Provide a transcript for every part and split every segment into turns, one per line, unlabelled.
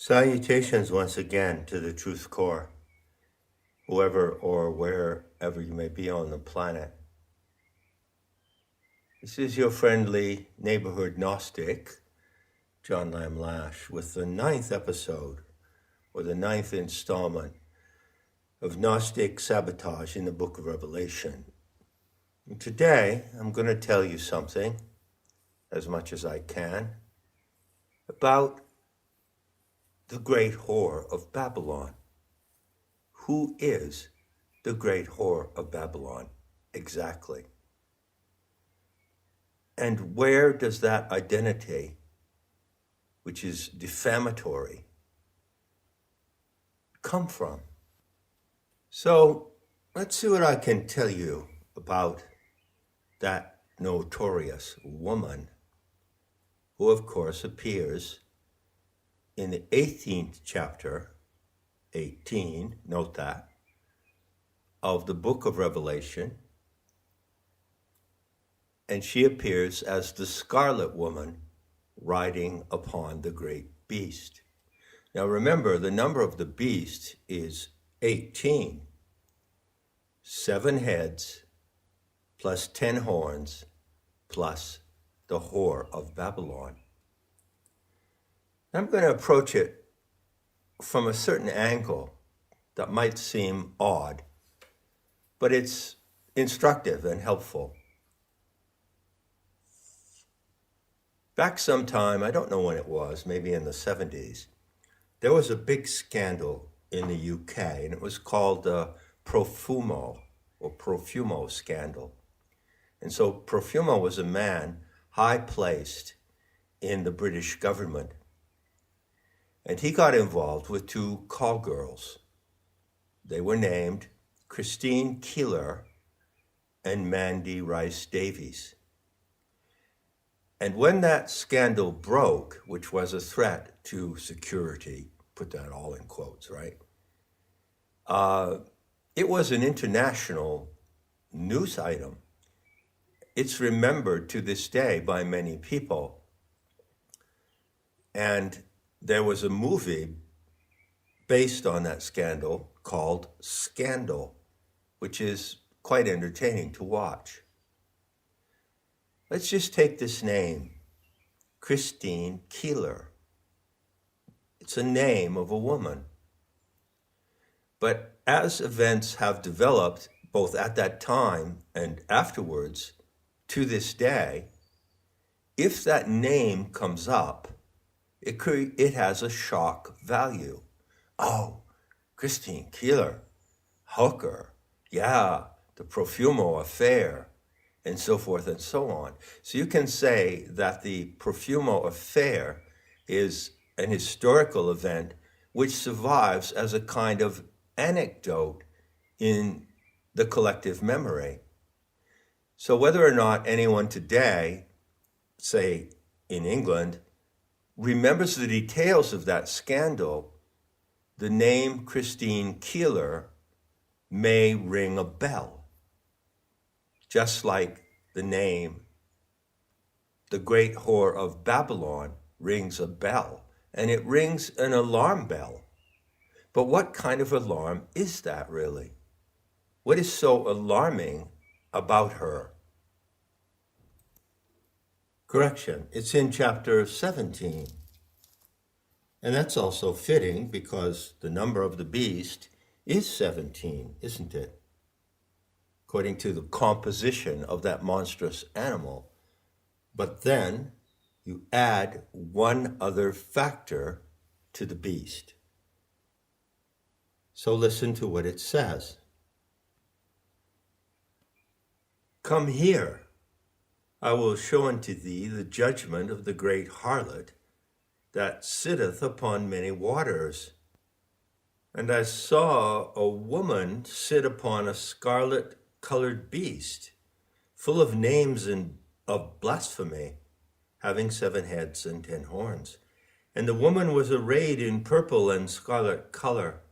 Salutations once again to the Truth Core, whoever or wherever you may be on the planet. This is your friendly neighborhood Gnostic, John Lamb Lash, with the 9th episode, or the 9th installment of Gnostic Sabotage in the Book of Revelation. And today, I'm going to tell you something, as much as I can, about the great whore of Babylon. Who is the great whore of Babylon exactly? And where does that identity, which is defamatory, come from? So let's see what I can tell you about that notorious woman, who of course appears in the 18th chapter, 18, note that, of the book of Revelation, and she appears as the scarlet woman riding upon the great beast. Now remember, the number of the beast is 18. 7 heads plus 10 horns plus the whore of Babylon. I'm going to approach it from a certain angle that might seem odd, but it's instructive and helpful. Back sometime, I don't know when it was, maybe in the 70s, there was a big scandal in the UK, and it was called the Profumo scandal. And so Profumo was a man high placed in the British government. And he got involved with 2 call girls. They were named Christine Keeler and Mandy Rice Davies. And when that scandal broke, which was a threat to security, put that all in quotes, right? It was an international news item. It's remembered to this day by many people. And there was a movie based on that scandal called Scandal, which is quite entertaining to watch. Let's just take this name, Christine Keeler. It's a name of a woman. But as events have developed, both at that time and afterwards, to this day, if that name comes up, it has a shock value. Oh, Christine Keeler, hooker, yeah, the Profumo affair, and so forth and so on. So you can say that the Profumo affair is an historical event which survives as a kind of anecdote in the collective memory. So whether or not anyone today, say in England, remembers the details of that scandal, the name Christine Keeler may ring a bell. Just like the name, the great whore of Babylon, rings a bell, and it rings an alarm bell. But what kind of alarm is that really? What is so alarming about her? Correction, it's in chapter 17. And that's also fitting because the number of the beast is 17, isn't it? According to the composition of that monstrous animal. But then you add one other factor to the beast. So listen to what it says. Come here, I will show unto thee the judgment of the great harlot that sitteth upon many waters. And I saw a woman sit upon a scarlet-colored beast, full of names and of blasphemy, having 7 heads and 10 horns. And the woman was arrayed in purple and scarlet color,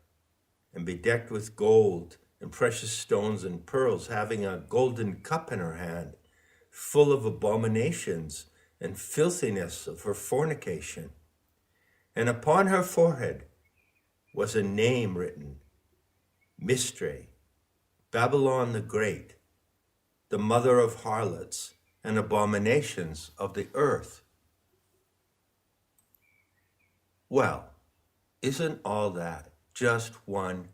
and bedecked with gold and precious stones and pearls, having a golden cup in her hand, full of abominations and filthiness of her fornication. and upon her forehead was a name written, Mystery, Babylon the Great, the mother of harlots and abominations of the earth. Well, isn't all that just one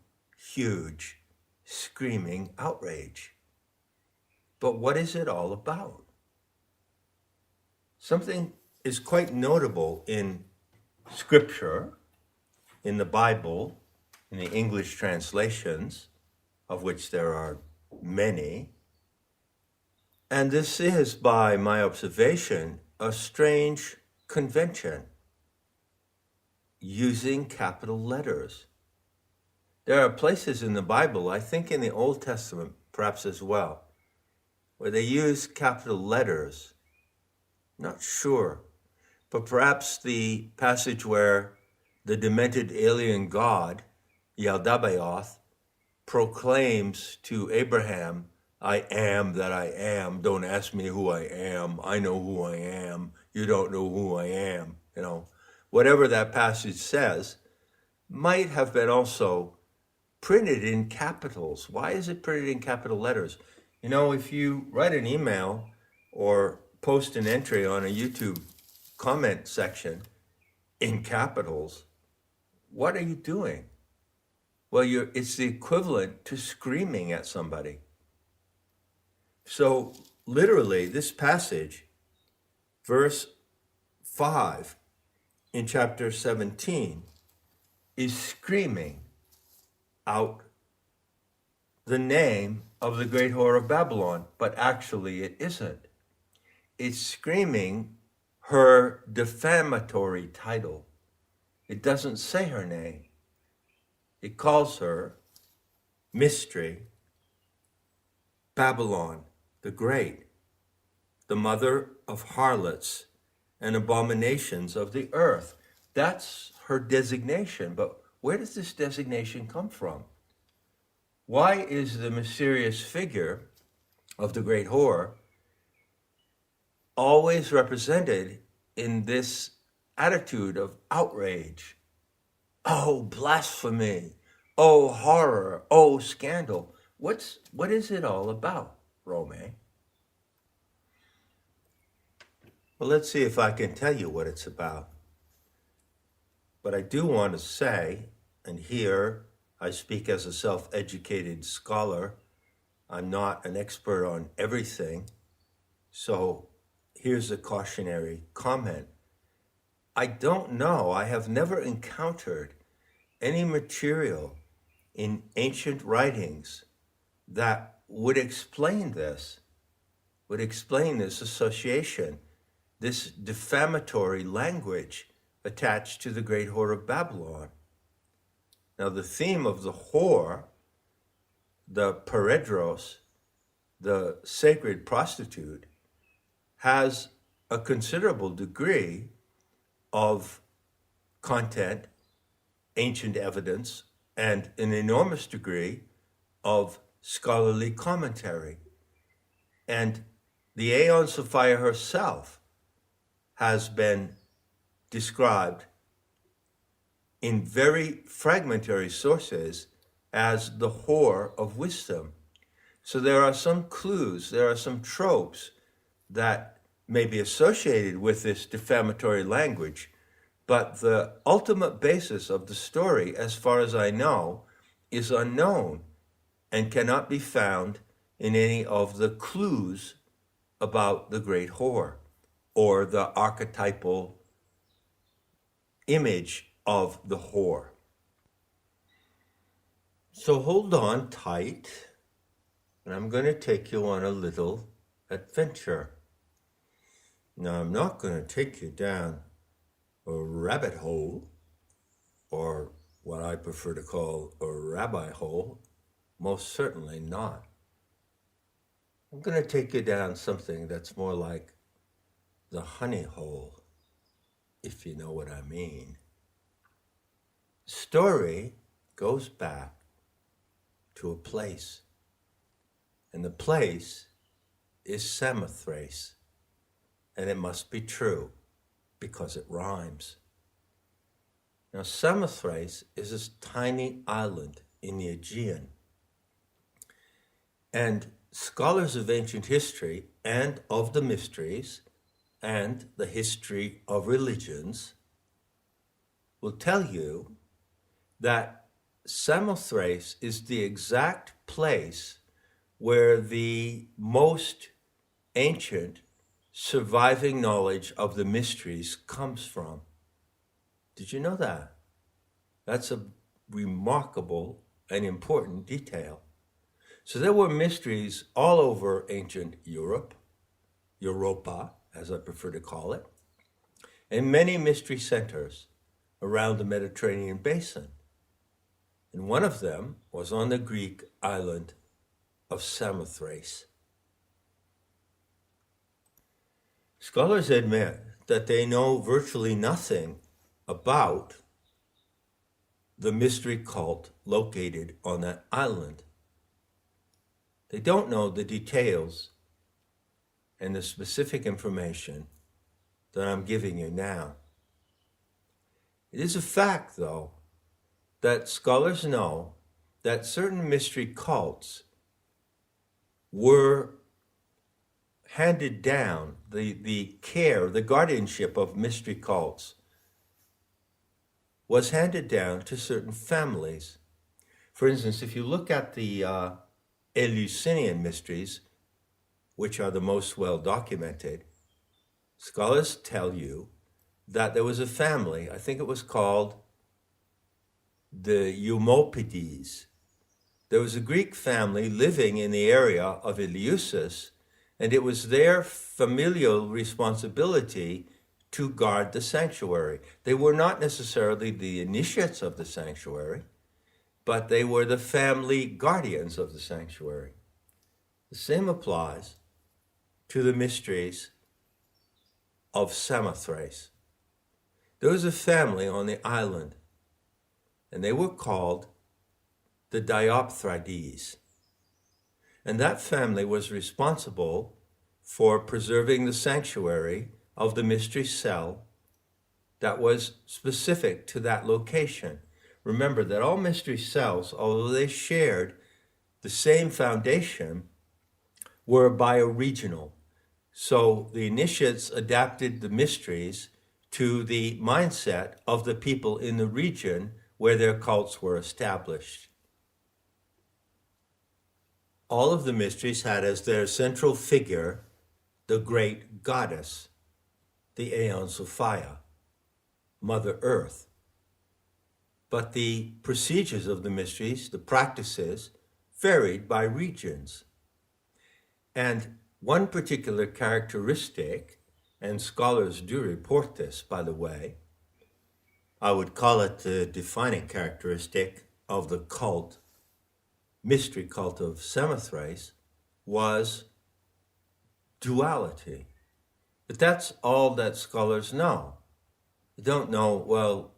huge, screaming outrage? But what is it all about? Something is quite notable in Scripture, in the Bible, in the English translations, of which there are many. And this is, by my observation, a strange convention, using capital letters. There are places in the Bible, I think in the Old Testament perhaps as well, where they use capital letters. Not sure, but perhaps the passage where the demented alien god, Yaldabaoth, proclaims to Abraham, I am that I am. Don't ask me who I am. I know who I am. You don't know who I am. Whatever that passage says might have been also printed in capitals. Why is it printed in capital letters? If you write an email or post an entry on a YouTube comment section in capitals, what are you doing? Well, it's the equivalent to screaming at somebody. So literally, this passage, verse 5 in chapter 17, is screaming out the name of the great whore of Babylon, but actually it isn't. It's screaming her defamatory title. It doesn't say her name. It calls her Mystery, Babylon the Great, the mother of harlots and abominations of the earth. That's her designation. But where does this designation come from? Why is the mysterious figure of the great whore always represented in this attitude of outrage? Oh, blasphemy. Oh, horror. Oh, scandal. What is it all about, Rome? Well, let's see if I can tell you what it's about. But I do want to say, and here I speak as a self-educated scholar, I'm not an expert on everything, so here's a cautionary comment. I don't know, I have never encountered any material in ancient writings that would explain this association, this defamatory language attached to the great whore of Babylon. Now, the theme of the whore, the peredros, the sacred prostitute, has a considerable degree of content, ancient evidence, and an enormous degree of scholarly commentary. And the Aeon Sophia herself has been described in very fragmentary sources as the whore of wisdom. So there are some clues, there are some tropes that may be associated with this defamatory language, but the ultimate basis of the story, as far as I know, is unknown and cannot be found in any of the clues about the great whore or the archetypal image of the whore. So hold on tight, and I'm going to take you on a little adventure. Now, I'm not going to take you down a rabbit hole, or what I prefer to call a rabbi hole. Most certainly not. I'm going to take you down something that's more like the honey hole, if you know what I mean. Story goes back to a place, and the place is Samothrace, and it must be true because it rhymes. Now, Samothrace is this tiny island in the Aegean. And scholars of ancient history and of the mysteries and the history of religions will tell you that Samothrace is the exact place where the most ancient surviving knowledge of the mysteries comes from. Did you know that? That's a remarkable and important detail. So there were mysteries all over ancient Europe, Europa, as I prefer to call it, and many mystery centers around the Mediterranean basin. And one of them was on the Greek island of Samothrace. Scholars admit that they know virtually nothing about the mystery cult located on that island. They don't know the details and the specific information that I'm giving you now. It is a fact, though, that scholars know that certain mystery cults were handed down, the care, the guardianship of mystery cults was handed down to certain families. For instance, if you look at the Eleusinian mysteries, which are the most well documented, scholars tell you that there was a family, I think it was called the Eumolpides. There was a Greek family living in the area of Eleusis, and it was their familial responsibility to guard the sanctuary. They were not necessarily the initiates of the sanctuary, but they were the family guardians of the sanctuary. The same applies to the mysteries of Samothrace. There was a family on the island, and they were called the Diopthrides. And that family was responsible for preserving the sanctuary of the mystery cell that was specific to that location. Remember that all mystery cells, although they shared the same foundation, were bioregional. So the initiates adapted the mysteries to the mindset of the people in the region where their cults were established. All of the mysteries had as their central figure the great goddess, the Aeon Sophia, Mother Earth. But the procedures of the mysteries, the practices, varied by regions. And one particular characteristic, and scholars do report this, by the way, I would call it the defining characteristic of the cult, mystery cult of Samothrace, was duality. But that's all that scholars know. They don't know, well,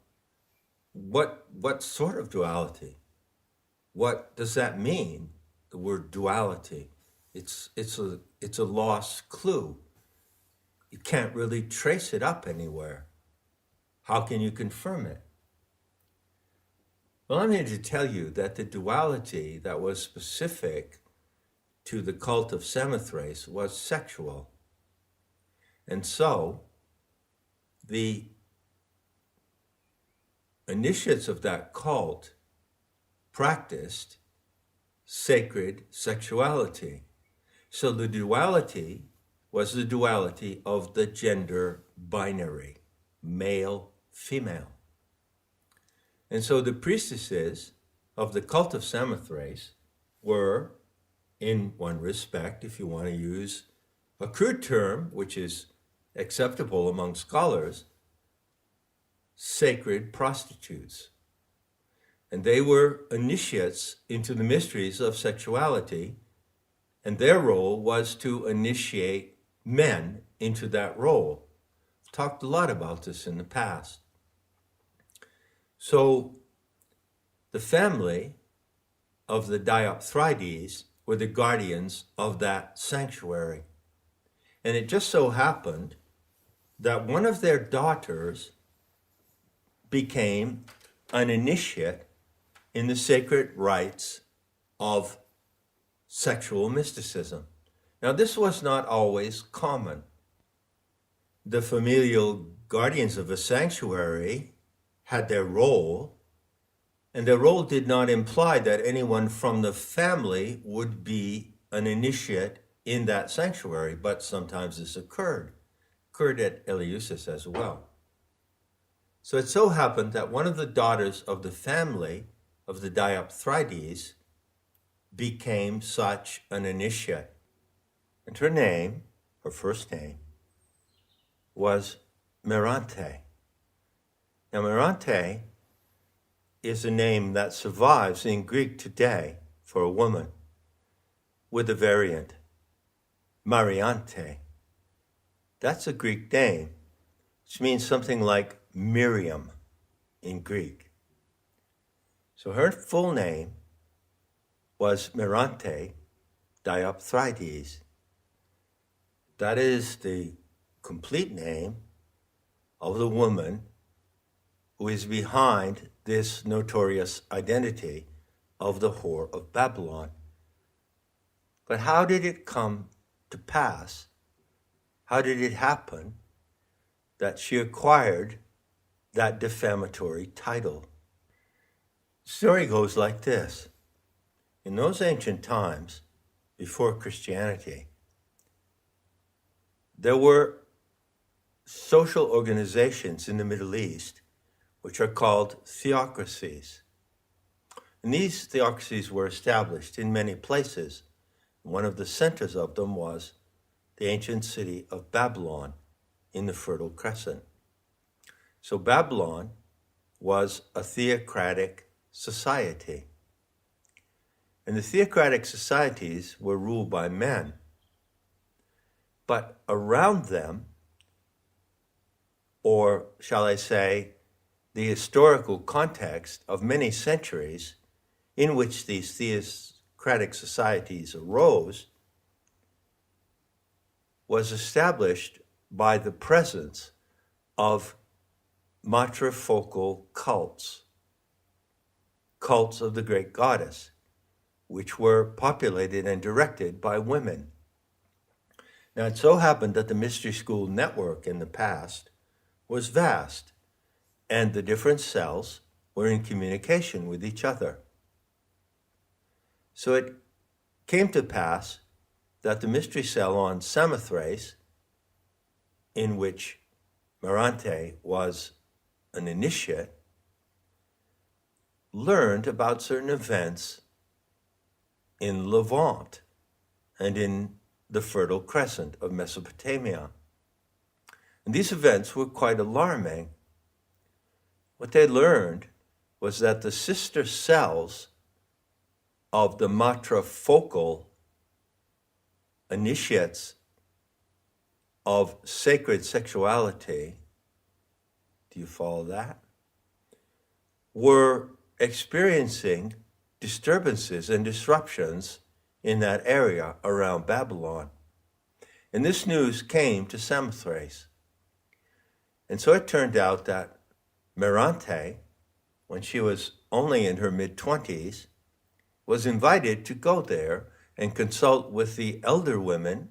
what sort of duality? What does that mean, the word duality? It's a lost clue. You can't really trace it up anywhere. How can you confirm it? Well, I'm here to tell you that the duality that was specific to the cult of Samothrace was sexual. And so, the initiates of that cult practiced sacred sexuality. So the duality was the duality of the gender binary, male, female. And so the priestesses of the cult of Samothrace were, in one respect, if you want to use a crude term, which is acceptable among scholars, sacred prostitutes. And they were initiates into the mysteries of sexuality, and their role was to initiate men into that role. I've talked a lot about this in the past. So the family of the Diopthrides were the guardians of that sanctuary. And it just so happened that one of their daughters became an initiate in the sacred rites of sexual mysticism. Now, this was not always common. The familial guardians of a sanctuary had their role, and their role did not imply that anyone from the family would be an initiate in that sanctuary, but sometimes this occurred at Eleusis as well. So it so happened that one of the daughters of the family of the Diopthrides became such an initiate. And her name, her first name, was Merante. Now, Merante is a name that survives in Greek today for a woman, with a variant, Mariante. That's a Greek name, which means something like Miriam in Greek. So her full name was Merante Diopthrides. That is the complete name of the woman who is behind this notorious identity of the whore of Babylon. But how did it come to pass? How did it happen that she acquired that defamatory title? The story goes like this. In those ancient times, before Christianity, there were social organizations in the Middle East which are called theocracies. And these theocracies were established in many places. One of the centers of them was the ancient city of Babylon in the Fertile Crescent. So Babylon was a theocratic society. And the theocratic societies were ruled by men. But around them, or shall I say, the historical context of many centuries in which these theocratic societies arose, was established by the presence of matrifocal cults of the great goddess, which were populated and directed by women. Now, it so happened that the mystery school network in the past was vast, and the different cells were in communication with each other. So it came to pass that the mystery cell on Samothrace, in which Merante was an initiate, learned about certain events in Levant and in the Fertile Crescent of Mesopotamia. And these events were quite alarming. What they learned was that the sister cells of the matrifocal initiates of sacred sexuality, do you follow that? Were experiencing disturbances and disruptions in that area around Babylon. And this news came to Samothrace. And so it turned out that Merante, when she was only in her mid-20s, was invited to go there and consult with the elder women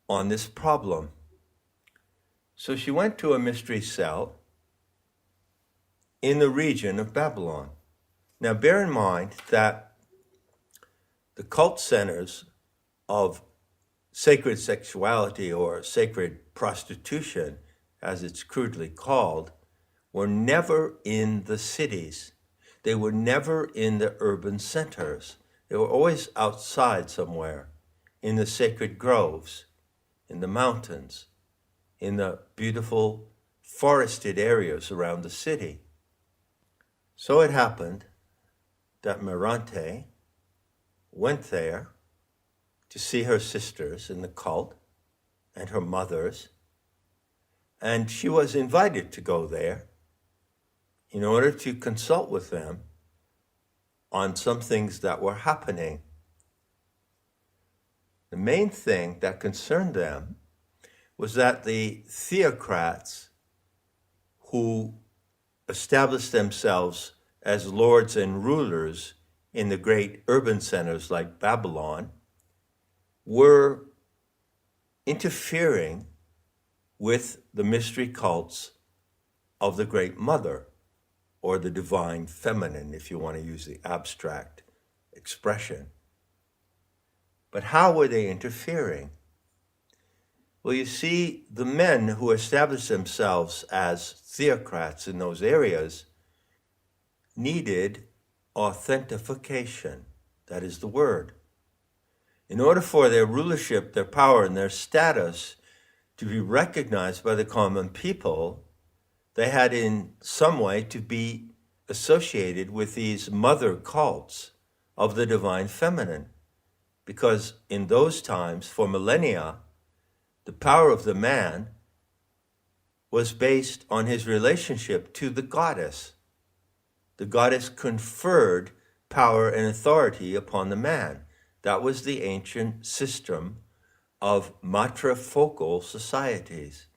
on this problem. So she went to a mystery cell in the region of Babylon. Now bear in mind that the cult centers of sacred sexuality, or sacred prostitution, as it's crudely called, were never in the cities. They were never in the urban centers. They were always outside somewhere, in the sacred groves, in the mountains, in the beautiful forested areas around the city. So it happened that Merante went there to see her sisters in the cult and her mothers, and she was invited to go there in order to consult with them on some things that were happening. The main thing that concerned them was that the theocrats who established themselves as lords and rulers in the great urban centers like Babylon were interfering with the mystery cults of the Great Mother, or the divine feminine, if you want to use the abstract expression. But how were they interfering? Well, you see, the men who established themselves as theocrats in those areas needed authentication. That is the word. In order for their rulership, their power, and their status to be recognized by the common people, they had in some way to be associated with these mother cults of the divine feminine. Because in those times, for millennia, the power of the man was based on his relationship to the goddess. The goddess conferred power and authority upon the man. That was the ancient system of matrifocal societies.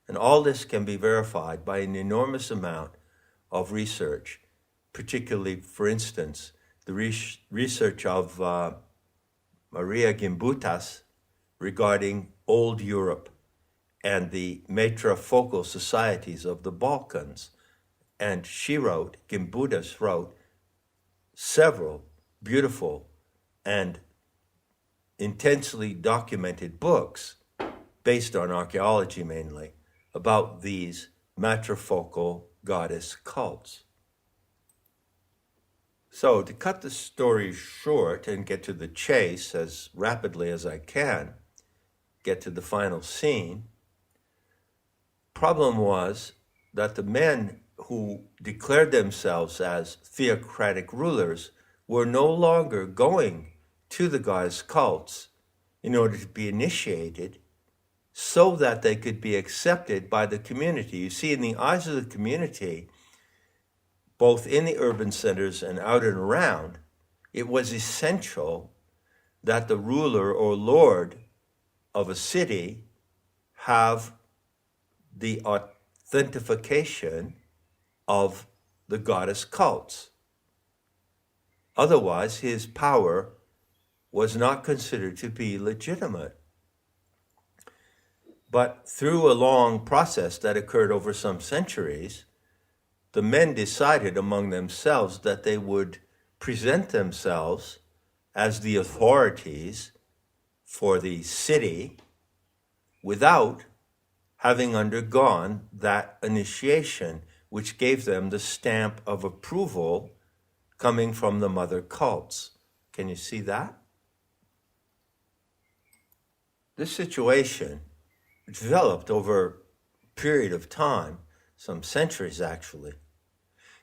And all this can be verified by an enormous amount of research, particularly, for instance, the research of Maria Gimbutas regarding Old Europe and the matrifocal societies of the Balkans. And she wrote, Gimbutas wrote, several beautiful and intensely documented books based on archaeology mainly about these matrifocal goddess cults. So to cut the story short and get to the chase as rapidly as I can, get to the final scene, problem was that the men who declared themselves as theocratic rulers were no longer going to the goddess cults in order to be initiated so that they could be accepted by the community. You see, in the eyes of the community, both in the urban centers and out and around, it was essential that the ruler or lord of a city have the authentication of the goddess cults. Otherwise, his power was not considered to be legitimate. But through a long process that occurred over some centuries, the men decided among themselves that they would present themselves as the authorities for the city without having undergone that initiation, which gave them the stamp of approval coming from the mother cults. Can you see that? This situation developed over a period of time, some centuries actually,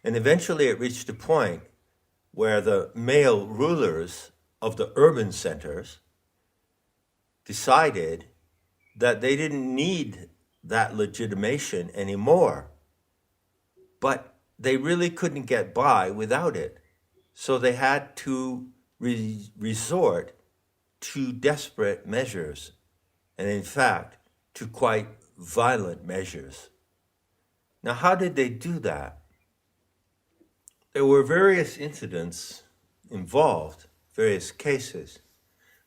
and eventually it reached a point where the male rulers of the urban centers decided that they didn't need that legitimation anymore, but they really couldn't get by without it. So they had to resort to desperate measures, and in fact, to quite violent measures. Now, how did they do that? There were various incidents involved, various cases,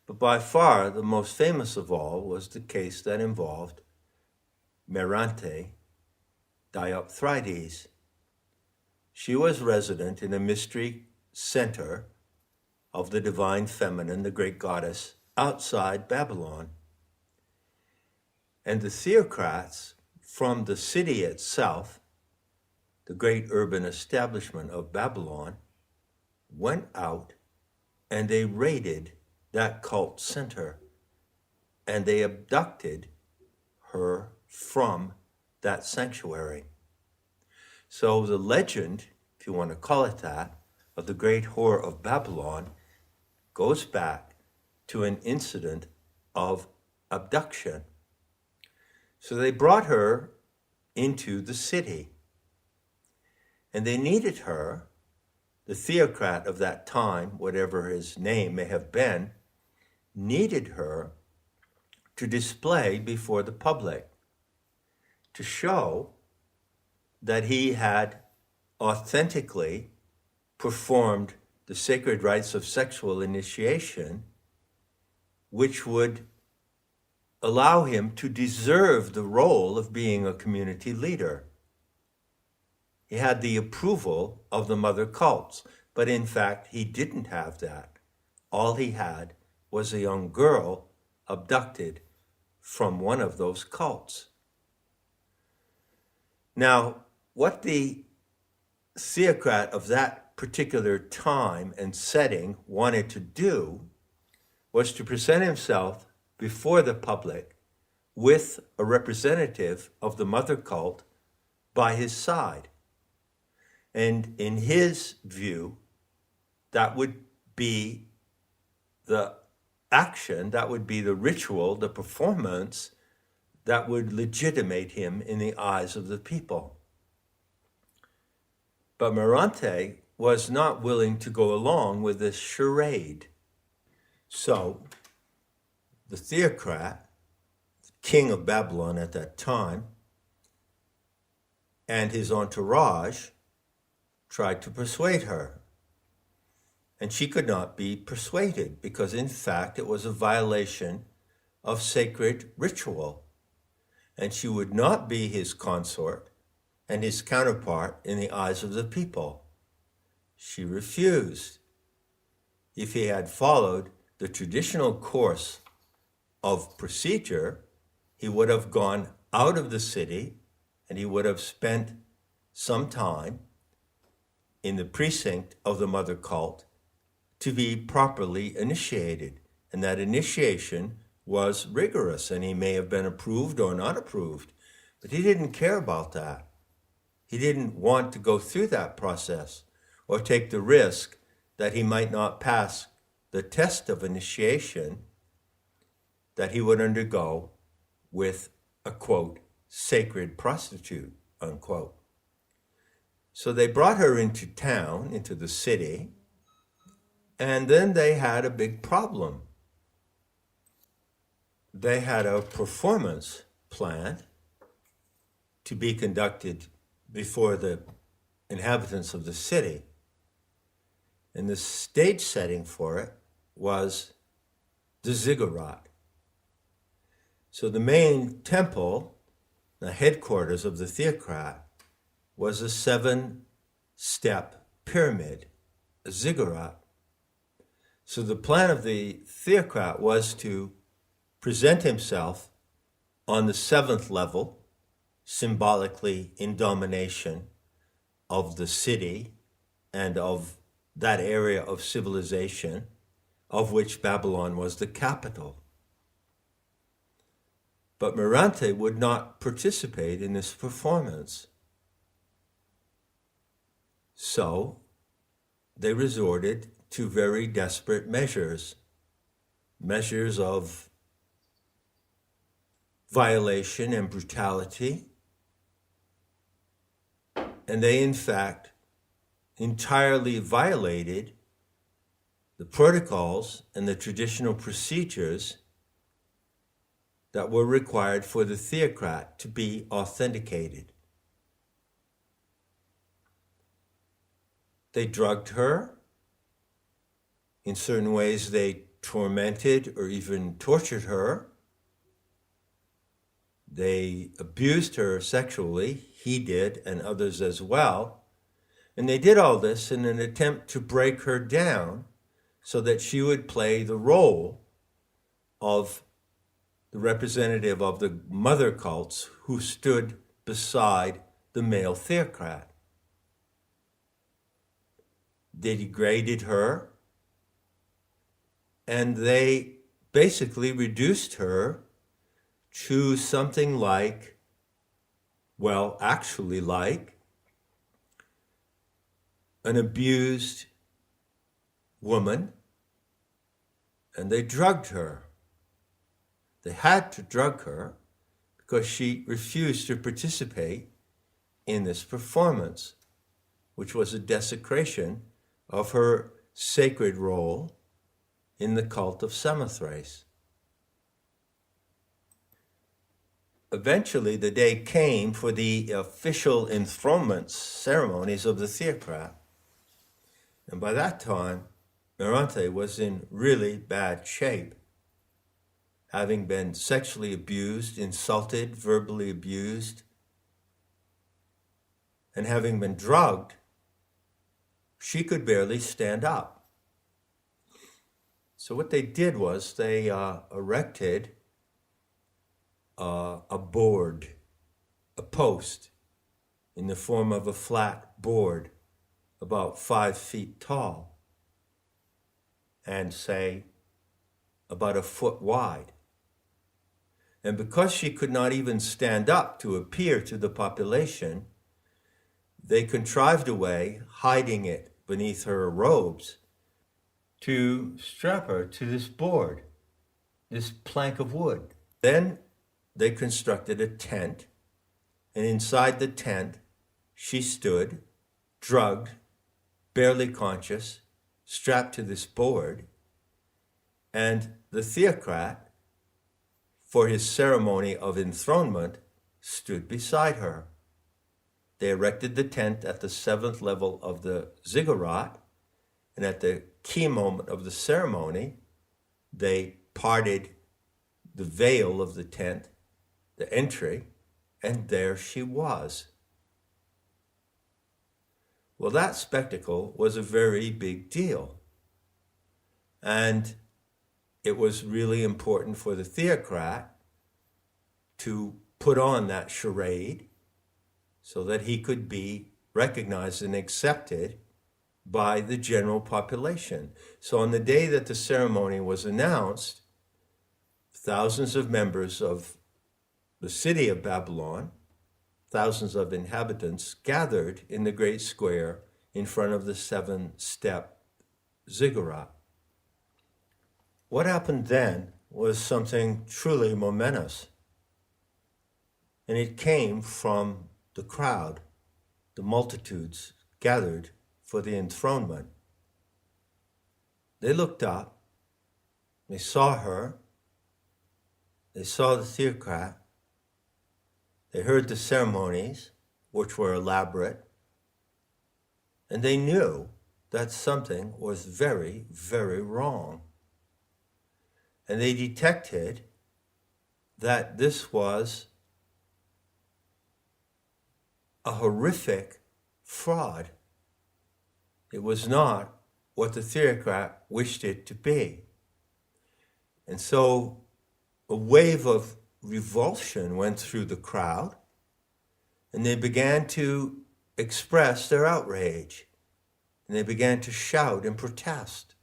but by far the most famous of all was the case that involved Merante Diopthrides. She was resident in a mystery center of the divine feminine, the great goddess, outside Babylon. And the theocrats from the city itself, the great urban establishment of Babylon, went out and they raided that cult center and they abducted her from that sanctuary. So the legend, if you want to call it that, of the great whore of Babylon goes back to an incident of abduction. So they brought her into the city, and they needed her, the theocrat of that time, whatever his name may have been, needed her to display before the public, to show that he had authentically performed the sacred rites of sexual initiation, which would allow him to deserve the role of being a community leader. He had the approval of the mother cults, but in fact, he didn't have that. All he had was a young girl abducted from one of those cults. Now, what the theocrat of that particular time and setting wanted to do was to present himself before the public with a representative of the mother cult by his side. And in his view, that would be the action, that would be the ritual, the performance that would legitimate him in the eyes of the people. But Mirante was not willing to go along with this charade. So the theocrat, king of Babylon at that time, and his entourage tried to persuade her. And she could not be persuaded because, in fact, it was a violation of sacred ritual. And she would not be his consort and his counterpart in the eyes of the people. She refused. If he had followed the traditional course of procedure, he would have gone out of the city and he would have spent some time in the precinct of the mother cult to be properly initiated. And that initiation was rigorous, and he may have been approved or not approved, but he didn't care about that. He didn't want to go through that process or take the risk that he might not pass the test of initiation that he would undergo with a, quote, sacred prostitute, unquote. So they brought her into town, into the city, and then they had a big problem. They had a performance planned to be conducted before the inhabitants of the city. And the stage setting for it was the ziggurat. So the main temple, the headquarters of the theocrat, was a 7-step pyramid, a ziggurat. So the plan of the theocrat was to present himself on the 7th level, symbolically in domination of the city and of that area of civilization of which Babylon was the capital. But Mirante would not participate in this performance. So they resorted to very desperate measures of violation and brutality. And they, in fact, entirely violated the protocols and the traditional procedures that were required for the theocrat to be authenticated. They drugged her. In certain ways, they tormented or even tortured her. They abused her sexually, he did, and others as well. And they did all this in an attempt to break her down so that she would play the role of the representative of the mother cults who stood beside the male theocrat. They degraded her, and they basically reduced her to something like, well, actually like an abused woman, and they drugged her. They had to drug her because she refused to participate in this performance, which was a desecration of her sacred role in the cult of Samothrace. eventually the day came for the official enthronement ceremonies of the theocrat. And by that time, Mirante was in really bad shape, having been sexually abused, insulted, verbally abused, and having been drugged. She could barely stand up. So what they did was they erected a board, a post, in the form of a flat board about 5 feet tall and, say, about a foot wide. And because she could not even stand up to appear to the population, they contrived a way, hiding it beneath her robes, to strap her to this board, this plank of wood. Then they constructed a tent, and inside the tent she stood, drugged, barely conscious, strapped to this board, and the theocrat, for his ceremony of enthronement, stood beside her. They erected the tent at the 7th level of the ziggurat, and at the key moment of the ceremony, they parted the veil of the tent, the entry, and there she was. Well, that spectacle was a very big deal. And it was really important for the theocrat to put on that charade so that he could be recognized and accepted by the general population. So on the day that the ceremony was announced, thousands of members of the city of Babylon, thousands of inhabitants, gathered in the great square in front of the 7-step ziggurat. What happened then was something truly momentous. And it came from the crowd, the multitudes gathered for the enthronement. They looked up, they saw her, they saw the theocrat, they heard the ceremonies, which were elaborate, and they knew that something was very, very wrong. And they detected that this was a horrific fraud. It was not what the theocrat wished it to be. And so a wave of revulsion went through the crowd, and they began to express their outrage, and they began to shout and protest.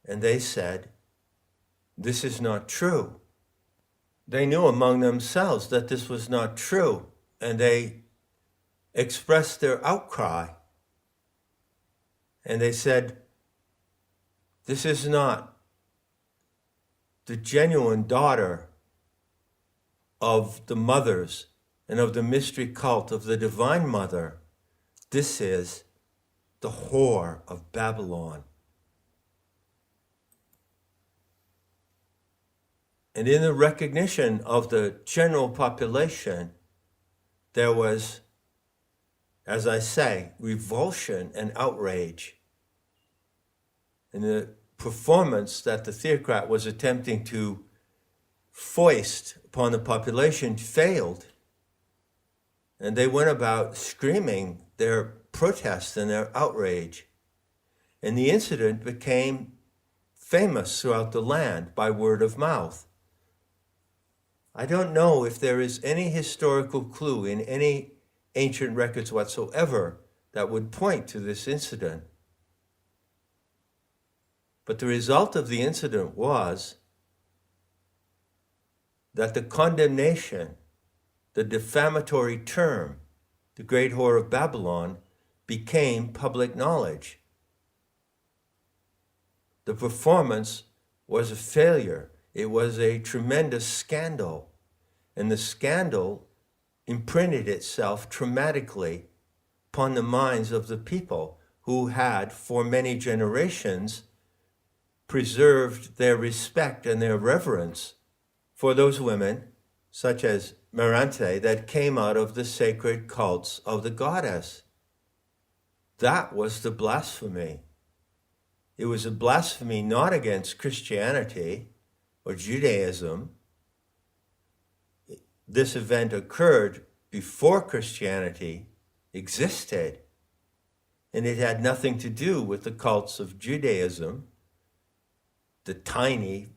And they said, "This is not true." They knew among themselves that this was not true, and they expressed their outcry. And they said, "This is not the genuine daughter of the mothers and of the mystery cult of the Divine Mother. This is the whore of Babylon." And in the recognition of the general population, there was, as I say, revulsion and outrage. And the performance that the theocrat was attempting to foist upon the population failed. And they went about screaming their protest and their outrage. And the incident became famous throughout the land by word of mouth. I don't know if there is any historical clue in any ancient records whatsoever that would point to this incident. But the result of the incident was that the condemnation, the defamatory term, the great whore of Babylon, became public knowledge. The performance was a failure. It was a tremendous scandal, and the scandal imprinted itself traumatically upon the minds of the people who had, for many generations, preserved their respect and their reverence for those women such as Merante, that came out of the sacred cults of the goddess. That was the blasphemy. It was a blasphemy not against Christianity or Judaism. This event occurred before Christianity existed, and it had nothing to do with the cults of Judaism, the tiny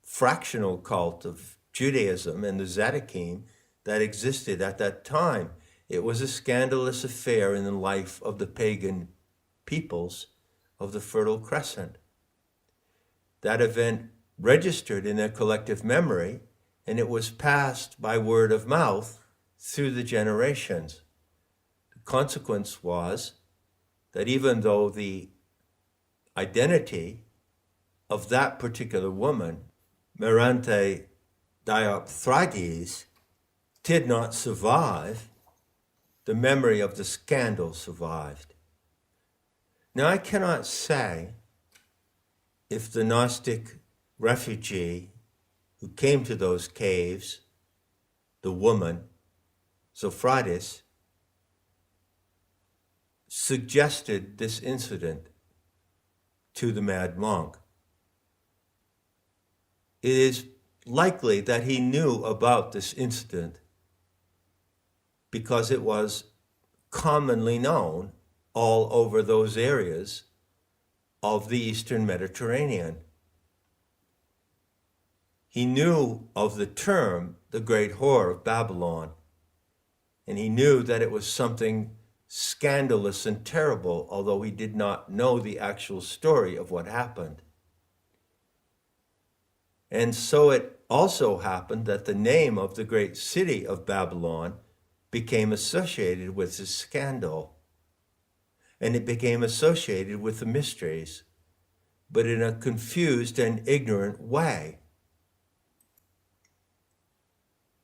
fractional cult of Judaism and the Zadokим that existed at that time. It was a scandalous affair in the life of the pagan peoples of the Fertile Crescent. That event registered in their collective memory, and it was passed by word of mouth through the generations. The consequence was that even though the identity of that particular woman, Merante Diopthrides, did not survive, the memory of the scandal survived. Now, I cannot say if the Gnostic refugee who came to those caves, the woman, Zophradis, suggested this incident to the mad monk. It is likely that he knew about this incident because it was commonly known all over those areas of the Eastern Mediterranean. He knew of the term, the Great Whore of Babylon, and he knew that it was something scandalous and terrible, although he did not know the actual story of what happened. And so it also happened that the name of the great city of Babylon became associated with this scandal. And it became associated with the mysteries, but in a confused and ignorant way.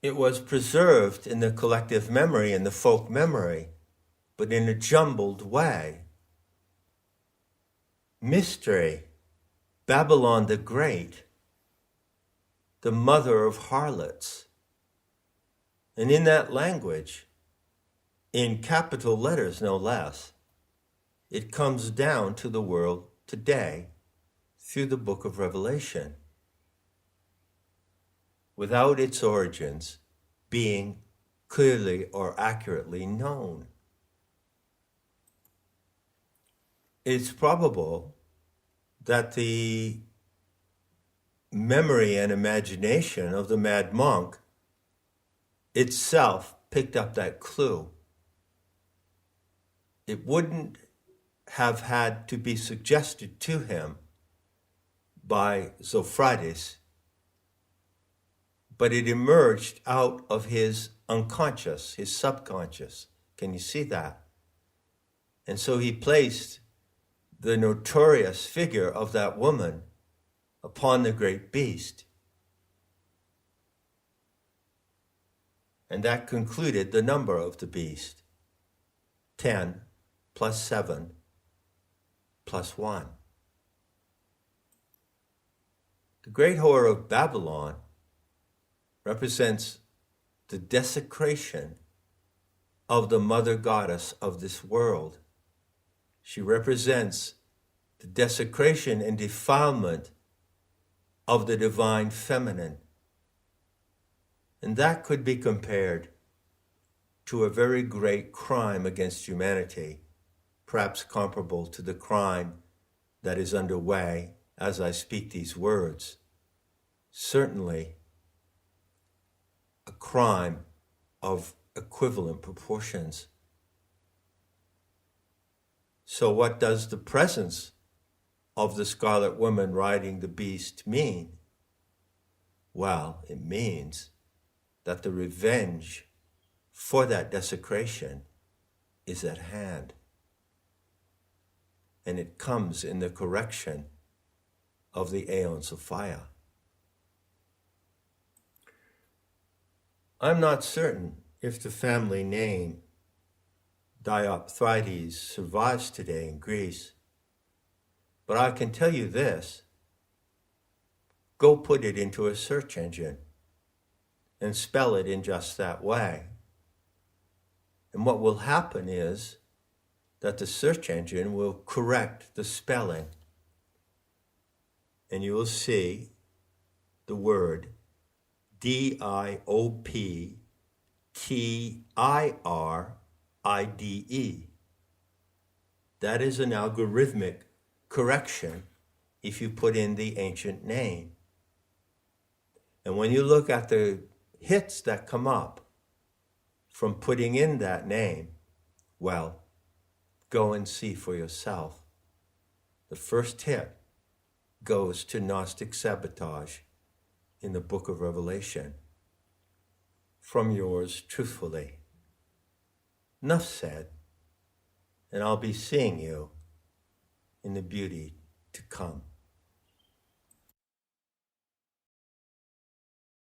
It was preserved in the collective memory and the folk memory, but in a jumbled way. Mystery, Babylon the Great, the mother of harlots. And in that language, in capital letters no less, it comes down to the world today through the book of Revelation, without its origins being clearly or accurately known. It's probable that the memory and imagination of the mad monk itself picked up that clue. It wouldn't have had to be suggested to him by Zophradis, but it emerged out of his unconscious, his subconscious. Can you see that? And so he placed the notorious figure of that woman upon the great beast. And that concluded the number of the beast, 10 plus 7 plus 1. The great whore of Babylon represents the desecration of the mother goddess of this world. She represents the desecration and defilement of the divine feminine. And that could be compared to a very great crime against humanity, perhaps comparable to the crime that is underway as I speak these words. Certainly a crime of equivalent proportions. So what does the presence of the scarlet woman riding the beast mean? Well, it means that the revenge for that desecration is at hand. And it comes in the correction of the aeons of fire. I'm not certain if the family name Diopthrides survives today in Greece, but I can tell you this: go put it into a search engine and spell it in just that way. And what will happen is that the search engine will correct the spelling. And you will see the word DIOPTIRIDE. That is an algorithmic correction if you put in the ancient name. And when you look at the hits that come up from putting in that name, well, go and see for yourself. The first hit goes to Gnostic sabotage in the book of Revelation. From yours truthfully. Enough said, and I'll be seeing you in the beauty to come.